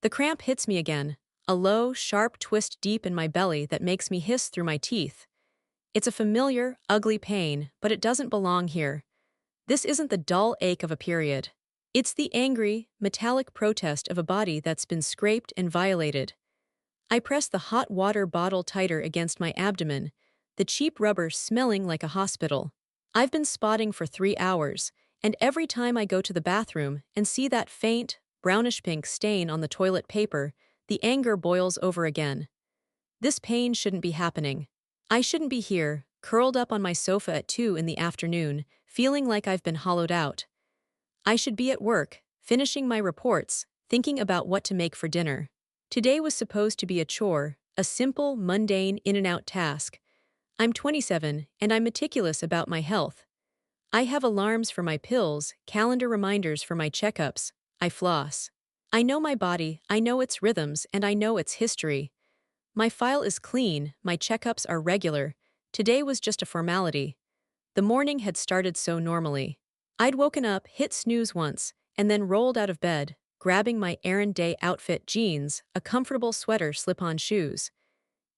The cramp hits me again, a low, sharp twist deep in my belly that makes me hiss through my teeth. It's a familiar, ugly pain, but it doesn't belong here. This isn't the dull ache of a period. It's the angry, metallic protest of a body that's been scraped and violated. I press the hot water bottle tighter against my abdomen, the cheap rubber smelling like a hospital. I've been spotting for 3 hours, and every time I go to the bathroom and see that faint, brownish-pink stain on the toilet paper, the anger boils over again. This pain shouldn't be happening. I shouldn't be here, curled up on my sofa at 2 in the afternoon, feeling like I've been hollowed out. I should be at work, finishing my reports, thinking about what to make for dinner. Today was supposed to be a chore, a simple, mundane in-and-out task. I'm 27, and I'm meticulous about my health. I have alarms for my pills, calendar reminders for my checkups. I floss. I know my body, I know its rhythms, and I know its history. My file is clean, my checkups are regular. Today was just a formality. The morning had started so normally. I'd woken up, hit snooze once, and then rolled out of bed, grabbing my errand day outfit jeans, a comfortable sweater, slip-on shoes.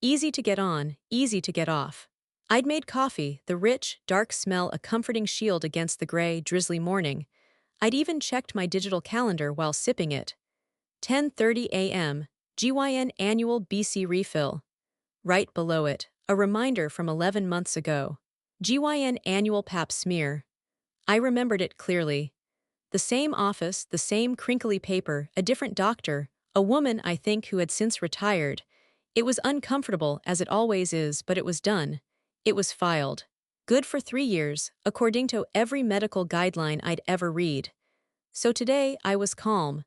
Easy to get on, easy to get off. I'd made coffee, the rich, dark smell a comforting shield against the gray, drizzly morning. I'd even checked my digital calendar while sipping it. 10:30 a.m., GYN annual BC refill. Right below it, a reminder from 11 months ago. GYN annual pap smear. I remembered it clearly. The same office, the same crinkly paper, a different doctor, a woman, I think, who had since retired. It was uncomfortable, as it always is, but it was done. It was filed. Good for 3 years, according to every medical guideline I'd ever read. So today, I was calm.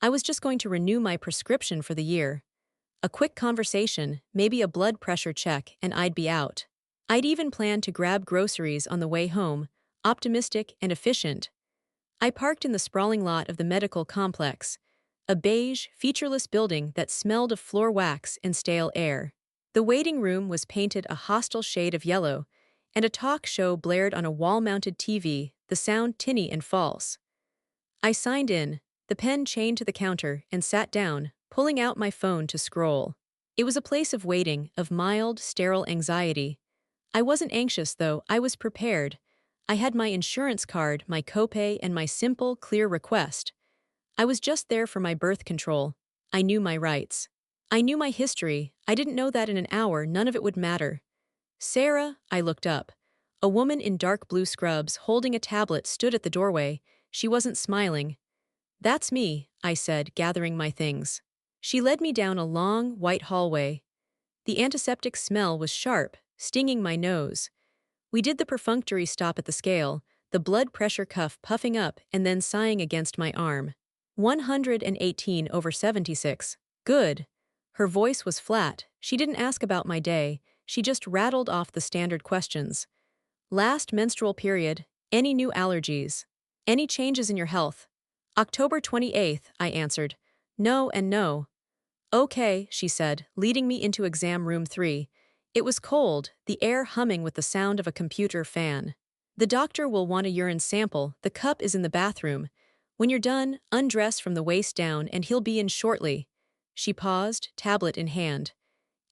I was just going to renew my prescription for the year. A quick conversation, maybe a blood pressure check, and I'd be out. I'd even planned to grab groceries on the way home, optimistic and efficient. I parked in the sprawling lot of the medical complex, a beige, featureless building that smelled of floor wax and stale air. The waiting room was painted a hostile shade of yellow, and a talk show blared on a wall-mounted TV, the sound tinny and false. I signed in, the pen chained to the counter, and sat down, pulling out my phone to scroll. It was a place of waiting, of mild, sterile anxiety. I wasn't anxious, though. I was prepared. I had my insurance card, my copay, and my simple, clear request. I was just there for my birth control. I knew my rights. I knew my history. I didn't know that in an hour none of it would matter. Sarah, I looked up. A woman in dark blue scrubs holding a tablet stood at the doorway. She wasn't smiling. "That's me," I said, gathering my things. She led me down a long, white hallway. The antiseptic smell was sharp, stinging my nose. We did the perfunctory stop at the scale, the blood pressure cuff puffing up and then sighing against my arm. 118/76. Good. Her voice was flat. She didn't ask about my day. She just rattled off the standard questions. Last menstrual period. Any new allergies? Any changes in your health? October 28th, I answered. No and no. Okay, she said, leading me into exam room 3. It was cold, the air humming with the sound of a computer fan. The doctor will want a urine sample, the cup is in the bathroom. When you're done, undress from the waist down and he'll be in shortly. She paused, tablet in hand.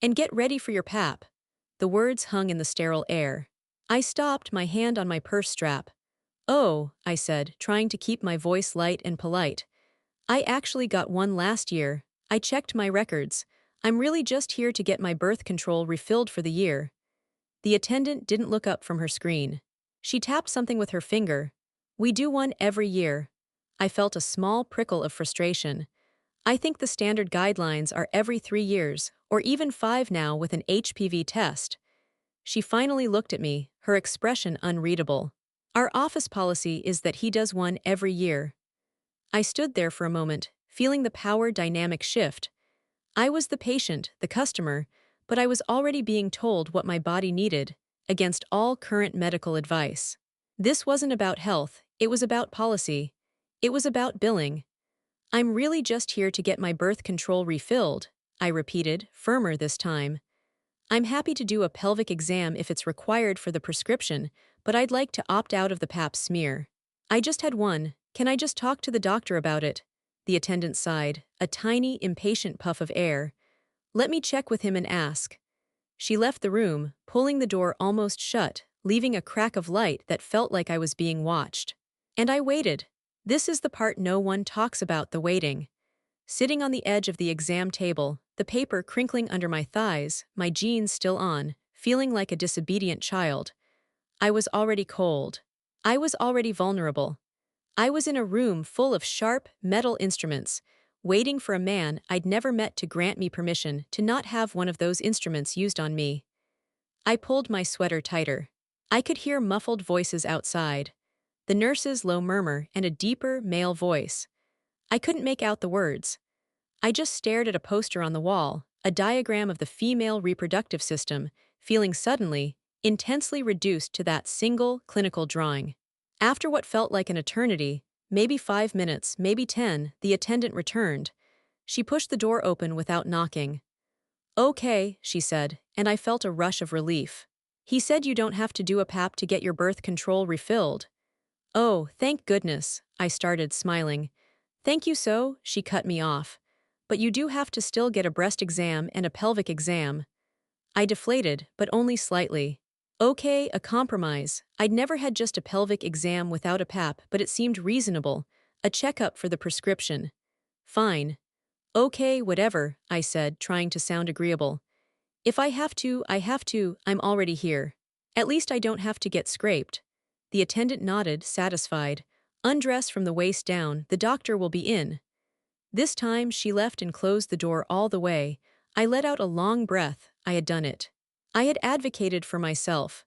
And get ready for your pap. The words hung in the sterile air. I stopped, my hand on my purse strap. Oh, I said, trying to keep my voice light and polite. I actually got one last year. I checked my records. I'm really just here to get my birth control refilled for the year. The attendant didn't look up from her screen. She tapped something with her finger. We do one every year. I felt a small prickle of frustration. I think the standard guidelines are every 3 years, or even 5 now with an HPV test. She finally looked at me, her expression unreadable. Our office policy is that he does one every year. I stood there for a moment, feeling the power dynamic shift. I was the patient, the customer, but I was already being told what my body needed, against all current medical advice. This wasn't about health, it was about policy. It was about billing. I'm really just here to get my birth control refilled, I repeated, firmer this time. I'm happy to do a pelvic exam if it's required for the prescription, but I'd like to opt out of the pap smear. I just had one. Can I just talk to the doctor about it? the attendant sighed, a tiny, impatient puff of air. Let me check with him and ask. She left the room, pulling the door almost shut, leaving a crack of light that felt like I was being watched. And I waited. This is the part no one talks about, the waiting. Sitting on the edge of the exam table, the paper crinkling under my thighs, my jeans still on, feeling like a disobedient child. I was already cold. I was already vulnerable. I was in a room full of sharp, metal instruments, waiting for a man I'd never met to grant me permission to not have one of those instruments used on me. I pulled my sweater tighter. I could hear muffled voices outside. The nurse's low murmur and a deeper, male voice. I couldn't make out the words. I just stared at a poster on the wall, a diagram of the female reproductive system, feeling suddenly, intensely reduced to that single, clinical drawing. After what felt like an eternity, maybe 5 minutes, maybe 10, the attendant returned. She pushed the door open without knocking. Okay, she said, and I felt a rush of relief. He said you don't have to do a PAP to get your birth control refilled. Oh, thank goodness, I started, smiling. Thank you so, she cut me off. But you do have to still get a breast exam and a pelvic exam. I deflated, but only slightly. Okay, a compromise. I'd never had just a pelvic exam without a PAP, but it seemed reasonable. A checkup for the prescription. Fine. Okay, whatever, I said, trying to sound agreeable. If I have to, I have to, I'm already here. At least I don't have to get scraped. The attendant nodded, satisfied. Undress from the waist down, the doctor will be in. This time she left and closed the door all the way. I let out a long breath. I had done it. I had advocated for myself.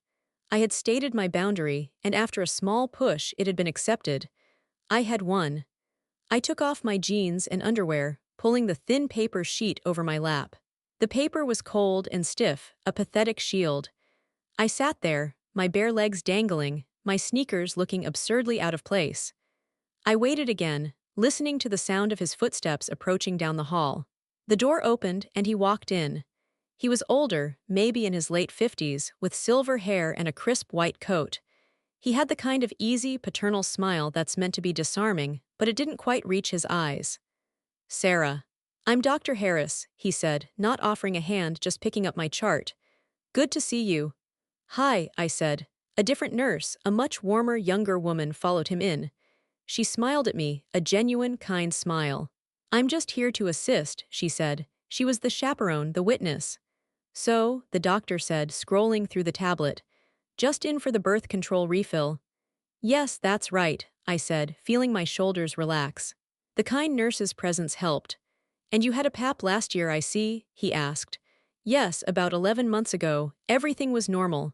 I had stated my boundary, and after a small push it had been accepted. I had won. I took off my jeans and underwear, pulling the thin paper sheet over my lap. The paper was cold and stiff, a pathetic shield. I sat there, my bare legs dangling, my sneakers looking absurdly out of place. I waited again, listening to the sound of his footsteps approaching down the hall. The door opened and he walked in. He was older, maybe in his late 50s, with silver hair and a crisp white coat. He had the kind of easy, paternal smile that's meant to be disarming, but it didn't quite reach his eyes. Sarah. I'm Dr. Harris, he said, not offering a hand, just picking up my chart. Good to see you. Hi, I said. A different nurse, a much warmer, younger woman followed him in. She smiled at me, a genuine, kind smile. I'm just here to assist, she said. She was the chaperone, the witness. So, the doctor said, scrolling through the tablet. Just in for the birth control refill. Yes, that's right, I said, feeling my shoulders relax. The kind nurse's presence helped. And you had a PAP last year, I see, he asked. Yes, about 11 months ago. Everything was normal.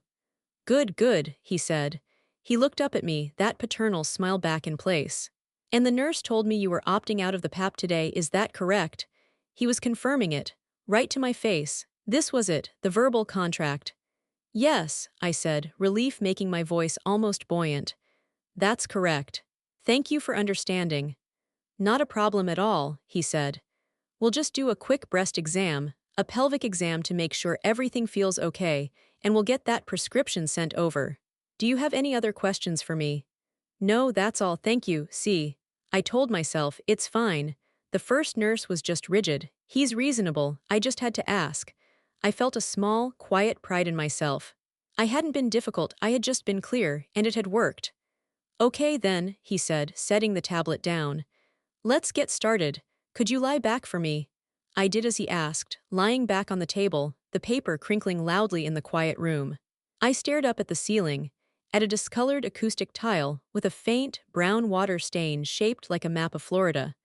Good, good, he said. He looked up at me, that paternal smile back in place. And the nurse told me you were opting out of the PAP today, is that correct? He was confirming it, right to my face. This was it, the verbal contract. Yes, I said, relief making my voice almost buoyant. That's correct. Thank you for understanding. Not a problem at all, he said. We'll just do a quick breast exam, a pelvic exam to make sure everything feels okay, and we'll get that prescription sent over. Do you have any other questions for me? No, that's all, thank you. See, I told myself, it's fine. The first nurse was just rigid. He's reasonable, I just had to ask. I felt a small, quiet pride in myself. I hadn't been difficult, I had just been clear, and it had worked. Okay then, he said, setting the tablet down. Let's get started. Could you lie back for me? I did as he asked, lying back on the table, the paper crinkling loudly in the quiet room. I stared up at the ceiling, at a discolored acoustic tile with a faint, brown water stain shaped like a map of Florida.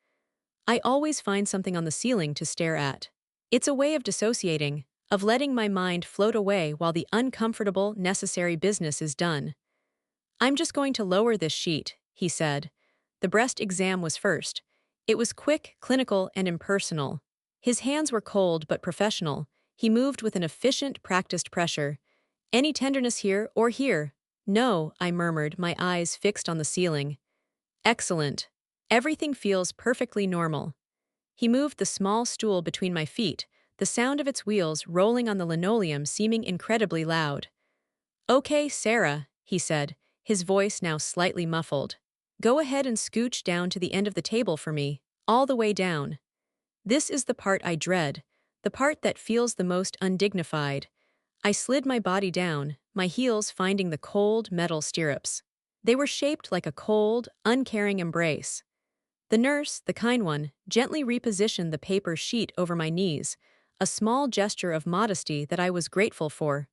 I always find something on the ceiling to stare at. It's a way of dissociating, of letting my mind float away while the uncomfortable, necessary business is done. I'm just going to lower this sheet, he said. The breast exam was first. It was quick, clinical, and impersonal. His hands were cold but professional. He moved with an efficient, practiced pressure. Any tenderness here or here? No, I murmured, my eyes fixed on the ceiling. Excellent. Everything feels perfectly normal. He moved the small stool between my feet, the sound of its wheels rolling on the linoleum seeming incredibly loud. Okay, Sarah, he said, his voice now slightly muffled. Go ahead and scooch down to the end of the table for me. all the way down. This is the part I dread, the part that feels the most undignified. I slid my body down, my heels finding the cold metal stirrups. They were shaped like a cold, uncaring embrace. The nurse, the kind one, gently repositioned the paper sheet over my knees, a small gesture of modesty that I was grateful for.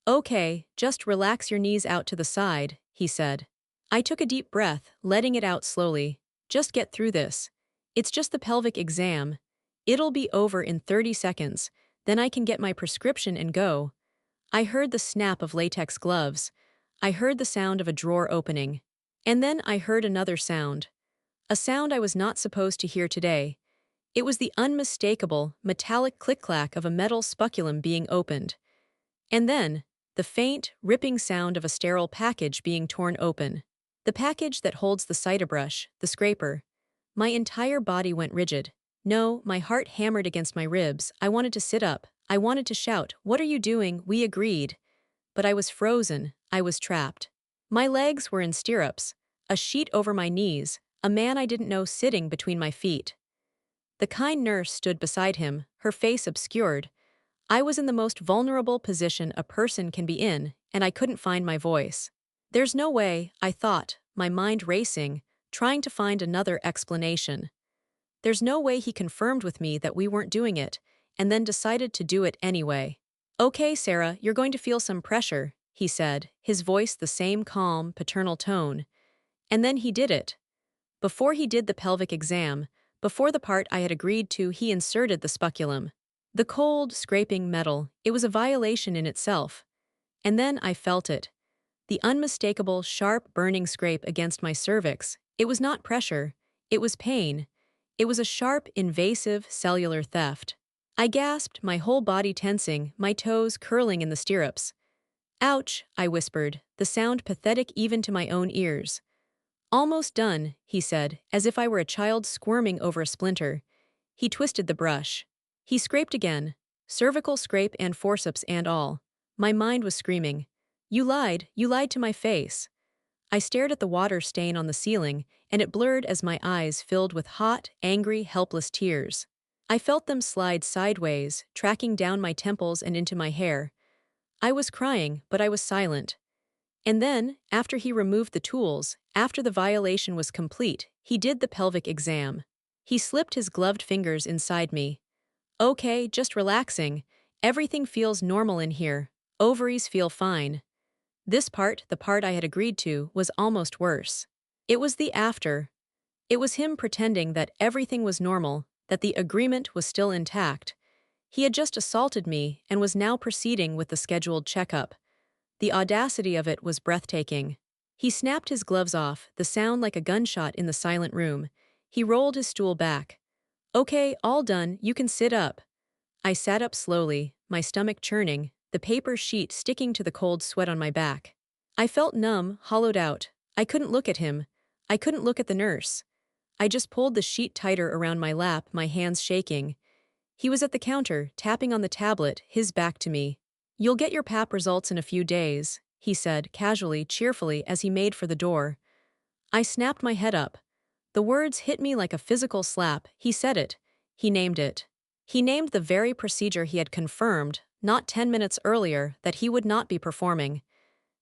"Okay, just relax your knees out to the side," he said. I took a deep breath, letting it out slowly. "Just get through this. It's just the pelvic exam. It'll be over in 30 seconds, then I can get my prescription and go." I heard the snap of latex gloves. I heard the sound of a drawer opening. And then I heard another sound. A sound I was not supposed to hear today. It was the unmistakable, metallic click-clack of a metal speculum being opened. And then, the faint, ripping sound of a sterile package being torn open. The package that holds the Cytobrush, the scraper. My entire body went rigid. No, my heart hammered against my ribs. I wanted to sit up. I wanted to shout, "What are you doing?" We agreed. But I was frozen. I was trapped. My legs were in stirrups, a sheet over my knees, a man I didn't know sitting between my feet. The kind nurse stood beside him, her face obscured. I was in the most vulnerable position a person can be in, and I couldn't find my voice. There's no way, I thought, my mind racing, trying to find another explanation. There's no way he confirmed with me that we weren't doing it, and then decided to do it anyway. "Okay, Sarah, you're going to feel some pressure," he said, his voice the same calm, paternal tone. And then he did it. Before he did the pelvic exam, before the part I had agreed to, he inserted the speculum. The cold, scraping metal, it was a violation in itself. And then I felt it. The unmistakable, sharp, burning scrape against my cervix. It was not pressure. It was pain. It was a sharp, invasive, cellular theft. I gasped, my whole body tensing, my toes curling in the stirrups. "Ouch," I whispered, the sound pathetic even to my own ears. "Almost done," he said, as if I were a child squirming over a splinter. He twisted the brush. He scraped again, cervical scrape and forceps and all. My mind was screaming, you lied to my face." I stared at the water stain on the ceiling, and it blurred as my eyes filled with hot, angry, helpless tears. I felt them slide sideways, tracking down my temples and into my hair. I was crying, but I was silent. And then, after he removed the tools, after the violation was complete, he did the pelvic exam. He slipped his gloved fingers inside me. "Okay, just relaxing. Everything feels normal in here. Ovaries feel fine." This part, the part I had agreed to, was almost worse. It was the after. It was him pretending that everything was normal, that the agreement was still intact. He had just assaulted me and was now proceeding with the scheduled checkup. The audacity of it was breathtaking. He snapped his gloves off, the sound like a gunshot in the silent room. He rolled his stool back. "Okay, all done, you can sit up." I sat up slowly, my stomach churning, the paper sheet sticking to the cold sweat on my back. I felt numb, hollowed out. I couldn't look at him. I couldn't look at the nurse. I just pulled the sheet tighter around my lap, my hands shaking. He was at the counter, tapping on the tablet, his back to me. "You'll get your pap results in a few days," he said, casually, cheerfully, as he made for the door. I snapped my head up. The words hit me like a physical slap. He said it. He named it. He named the very procedure he had confirmed, not 10 minutes earlier, that he would not be performing.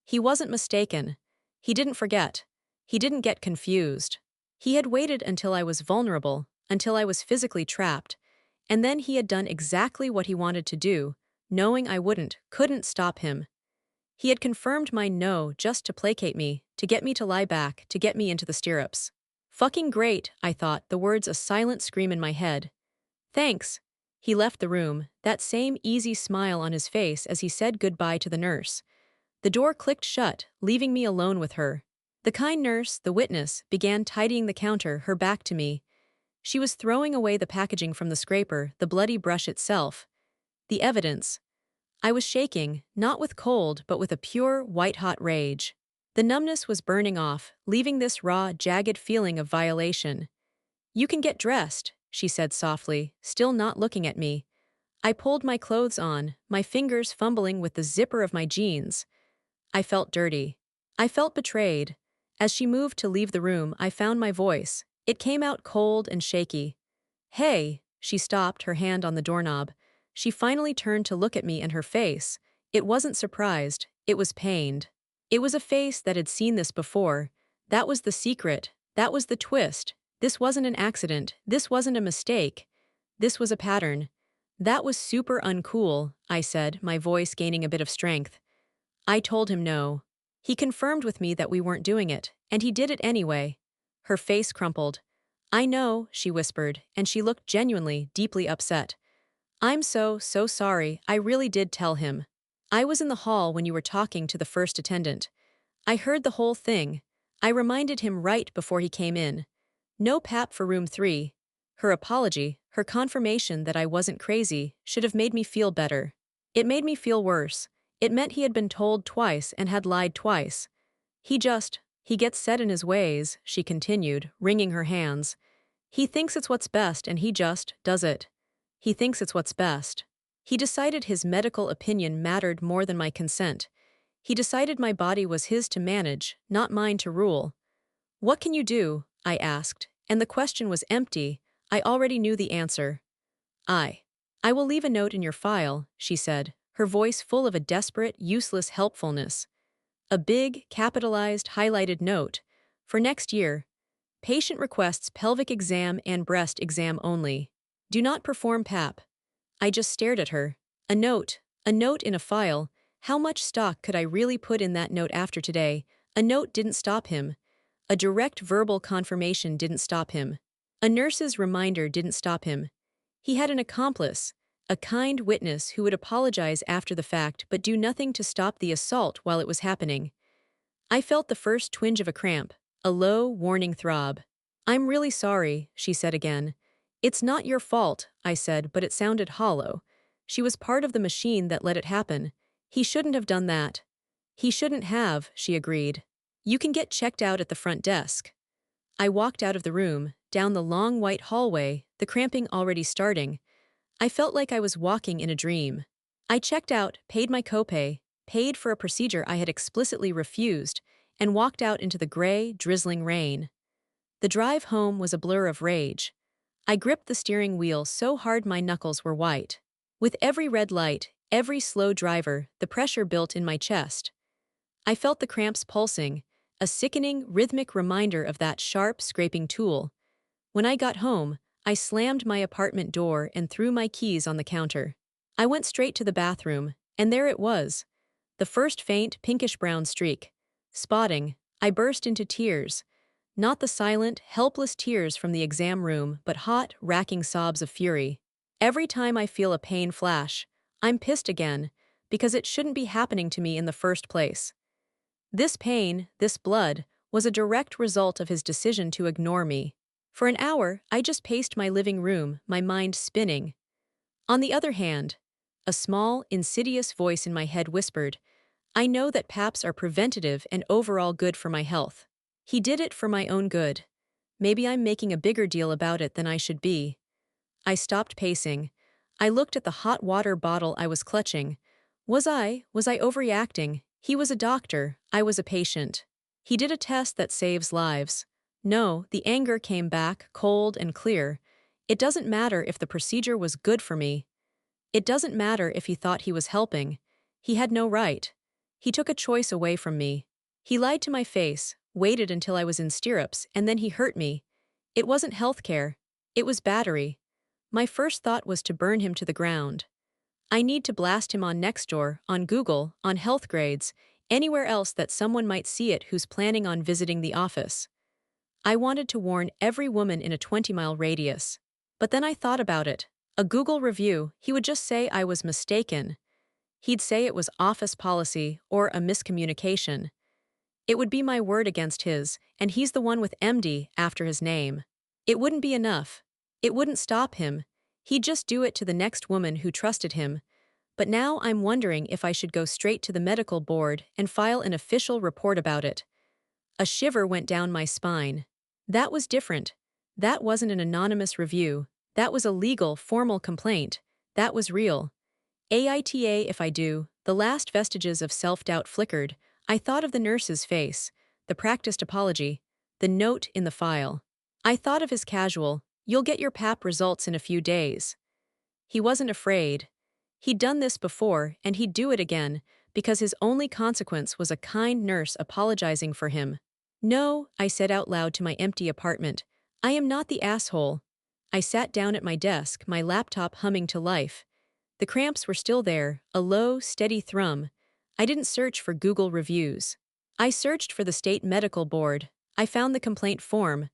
He wasn't mistaken. He didn't forget. He didn't get confused. He had waited until I was vulnerable, until I was physically trapped, and then he had done exactly what he wanted to do, knowing I couldn't stop him. He had confirmed my no just to placate me, to get me to lie back, to get me into the stirrups. Fucking great, I thought, the words a silent scream in my head. "Thanks." He left the room, that same easy smile on his face as he said goodbye to the nurse. The door clicked shut, leaving me alone with her. The kind nurse, the witness, began tidying the counter, her back to me. She was throwing away the packaging from the scraper, the bloody brush itself. The evidence. I was shaking, not with cold but with a pure, white-hot rage. The numbness was burning off, leaving this raw, jagged feeling of violation. "You can get dressed," she said softly, still not looking at me. I pulled my clothes on, my fingers fumbling with the zipper of my jeans. I felt dirty. I felt betrayed. As she moved to leave the room, I found my voice. It came out cold and shaky. Hey, she stopped, her hand on the doorknob. She finally turned to look at me, and her face, it wasn't surprised, it was pained. It was a face that had seen this before. That was the secret. That was the twist. This wasn't an accident. This wasn't a mistake. This was a pattern. That was super uncool, I said, my voice gaining a bit of strength. I told him no. He confirmed with me that we weren't doing it, and he did it anyway. Her face crumpled. I know, she whispered, and she looked genuinely, deeply upset. I'm so sorry, I really did tell him. I was in the hall when you were talking to the first attendant. I heard the whole thing. I reminded him right before he came in. No pap for room 3. Her apology, her confirmation that I wasn't crazy, should have made me feel better. It made me feel worse. It meant he had been told twice and had lied twice. He gets set in his ways, she continued, wringing her hands. He thinks it's what's best and he just does it. He thinks it's what's best. He decided his medical opinion mattered more than my consent. He decided my body was his to manage, not mine to rule. What can you do? I asked, and the question was empty. I already knew the answer. I will leave a note in your file, she said, her voice full of a desperate, useless helpfulness. A big, capitalized, highlighted note. For next year. Patient requests pelvic exam and breast exam only. Do not perform PAP. I just stared at her. A note in a file. How much stock could I really put in that note after today? A note didn't stop him. A direct verbal confirmation didn't stop him. A nurse's reminder didn't stop him. He had an accomplice, a kind witness who would apologize after the fact but do nothing to stop the assault while it was happening. I felt the first twinge of a cramp, a low, warning throb. I'm really sorry, she said again. It's not your fault, I said, but it sounded hollow. She was part of the machine that let it happen. He shouldn't have done that. He shouldn't have, she agreed. You can get checked out at the front desk. I walked out of the room, down the long white hallway, the cramping already starting. I felt like I was walking in a dream. I checked out, paid my copay, paid for a procedure I had explicitly refused, and walked out into the gray, drizzling rain. The drive home was a blur of rage. I gripped the steering wheel so hard my knuckles were white. With every red light, every slow driver, the pressure built in my chest. I felt the cramps pulsing, a sickening, rhythmic reminder of that sharp, scraping tool. When I got home, I slammed my apartment door and threw my keys on the counter. I went straight to the bathroom, and there it was. The first faint, pinkish-brown streak. Spotting. I burst into tears. Not the silent, helpless tears from the exam room, but hot, racking sobs of fury. Every time I feel a pain flash, I'm pissed again, because it shouldn't be happening to me in the first place. This pain, this blood, was a direct result of his decision to ignore me. For an hour, I just paced my living room, my mind spinning. On the other hand, a small, insidious voice in my head whispered, I know that PAPs are preventative and overall good for my health. He did it for my own good. Maybe I'm making a bigger deal about it than I should be. I stopped pacing. I looked at the hot water bottle I was clutching. Was I overreacting? He was a doctor, I was a patient. He did a test that saves lives. No, the anger came back, cold and clear. It doesn't matter if the procedure was good for me. It doesn't matter if he thought he was helping. He had no right. He took a choice away from me. He lied to my face, waited until I was in stirrups, and then he hurt me. It wasn't healthcare. It was battery. My first thought was to burn him to the ground. I need to blast him on Nextdoor, on Google, on Health Grades, anywhere else that someone might see it who's planning on visiting the office. I wanted to warn every woman in a 20-mile radius. But then I thought about it. A Google review, he would just say I was mistaken. He'd say it was office policy or a miscommunication. It would be my word against his, and he's the one with MD after his name. It wouldn't be enough. It wouldn't stop him. He'd just do it to the next woman who trusted him. But now I'm wondering if I should go straight to the medical board and file an official report about it. A shiver went down my spine. That was different. That wasn't an anonymous review. That was a legal, formal complaint. That was real. AITA if I do. The last vestiges of self-doubt flickered. I thought of the nurse's face, the practiced apology, the note in the file. I thought of his casual, "You'll get your pap results in a few days." He wasn't afraid. He'd done this before, and he'd do it again, because his only consequence was a kind nurse apologizing for him. "No," I said out loud to my empty apartment. "I am not the asshole." I sat down at my desk, my laptop humming to life. The cramps were still there, a low, steady thrum. I didn't search for Google reviews. I searched for the state medical board. I found the complaint form.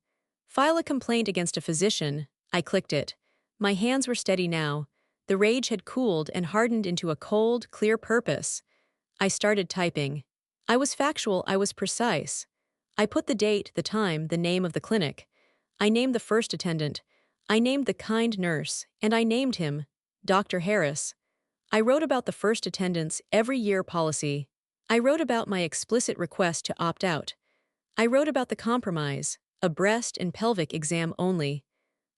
File a complaint against a physician. I clicked it. My hands were steady now. The rage had cooled and hardened into a cold, clear purpose. I started typing. I was factual, I was precise. I put the date, the time, the name of the clinic. I named the first attendant. I named the kind nurse, and I named him Dr. Harris. I wrote about the first attendant's every year policy. I wrote about my explicit request to opt out. I wrote about the compromise, a breast and pelvic exam only.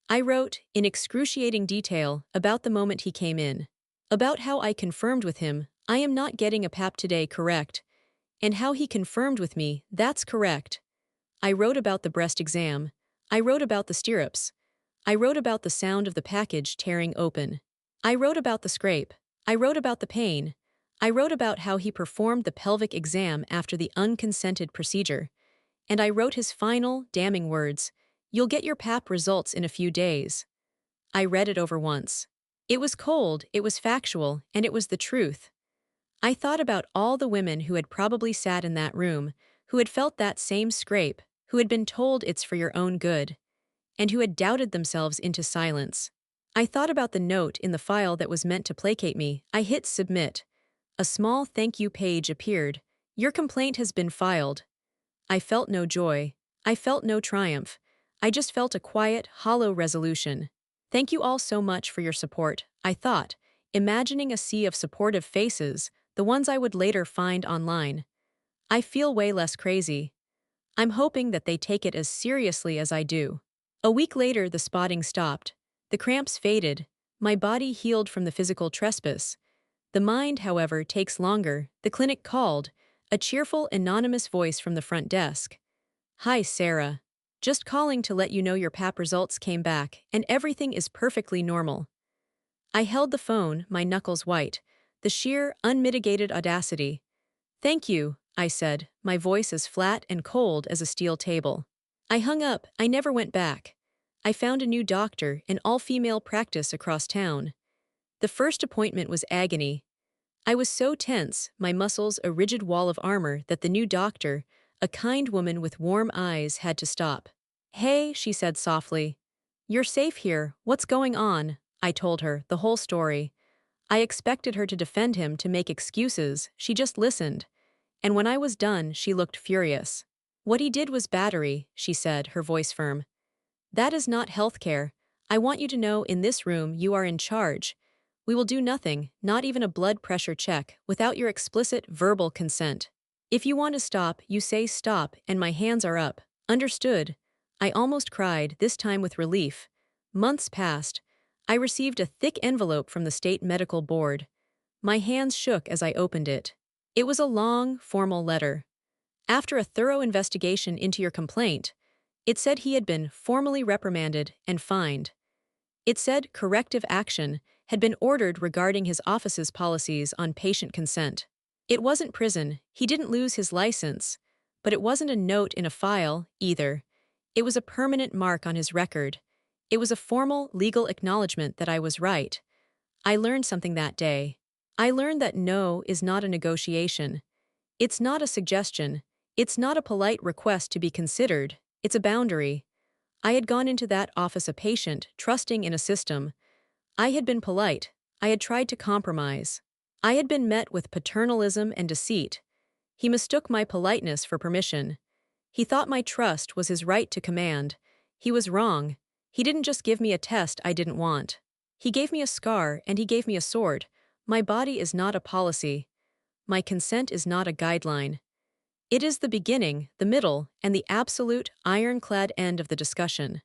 I wrote, in excruciating detail, about the moment he came in. About how I confirmed with him, "I am not getting a pap today, correct?" And how he confirmed with me, "That's correct." I wrote about the breast exam. I wrote about the stirrups. I wrote about the sound of the package tearing open. I wrote about the scrape. I wrote about the pain. I wrote about how he performed the pelvic exam after the unconsented procedure. And I wrote his final, damning words, "You'll get your pap results in a few days." I read it over once. It was cold, it was factual, and it was the truth. I thought about all the women who had probably sat in that room, who had felt that same scrape, who had been told it's for your own good, and who had doubted themselves into silence. I thought about the note in the file that was meant to placate me. I hit submit. A small thank you page appeared. "Your complaint has been filed." I felt no joy. I felt no triumph. I just felt a quiet, hollow resolution. "Thank you all so much for your support," I thought, imagining a sea of supportive faces, the ones I would later find online. I feel way less crazy. I'm hoping that they take it as seriously as I do. A week later, the spotting stopped. The cramps faded. My body healed from the physical trespass. The mind, however, takes longer. The clinic called, a cheerful, anonymous voice from the front desk. "Hi, Sarah. Just calling to let you know your pap results came back, and everything is perfectly normal." I held the phone, my knuckles white, the sheer, unmitigated audacity. "Thank you," I said, my voice as flat and cold as a steel table. I hung up. I never went back. I found a new doctor, an all-female practice across town. The first appointment was agony. I was so tense, my muscles a rigid wall of armor, that the new doctor, a kind woman with warm eyes, had to stop. "Hey," she said softly. "You're safe here. What's going on?" I told her, the whole story. I expected her to defend him, to make excuses. She just listened. And when I was done, she looked furious. "What he did was battery," she said, her voice firm. "That is not healthcare. I want you to know, in this room you are in charge. We will do nothing, not even a blood pressure check, without your explicit verbal consent. If you want to stop, you say stop, and my hands are up. Understood?" I almost cried, this time with relief. Months passed. I received a thick envelope from the state medical board. My hands shook as I opened it. It was a long, formal letter. "After a thorough investigation into your complaint," it said, "he had been formally reprimanded and fined." It said corrective action had been ordered regarding his office's policies on patient consent. It wasn't prison, he didn't lose his license, but it wasn't a note in a file, either. It was a permanent mark on his record. It was a formal, legal acknowledgement that I was right. I learned something that day. I learned that no is not a negotiation. It's not a suggestion. It's not a polite request to be considered. It's a boundary. I had gone into that office a patient, trusting in a system. I had been polite. I had tried to compromise. I had been met with paternalism and deceit. He mistook my politeness for permission. He thought my trust was his right to command. He was wrong. He didn't just give me a test I didn't want. He gave me a scar, and he gave me a sword. My body is not a policy. My consent is not a guideline. It is the beginning, the middle, and the absolute, ironclad end of the discussion.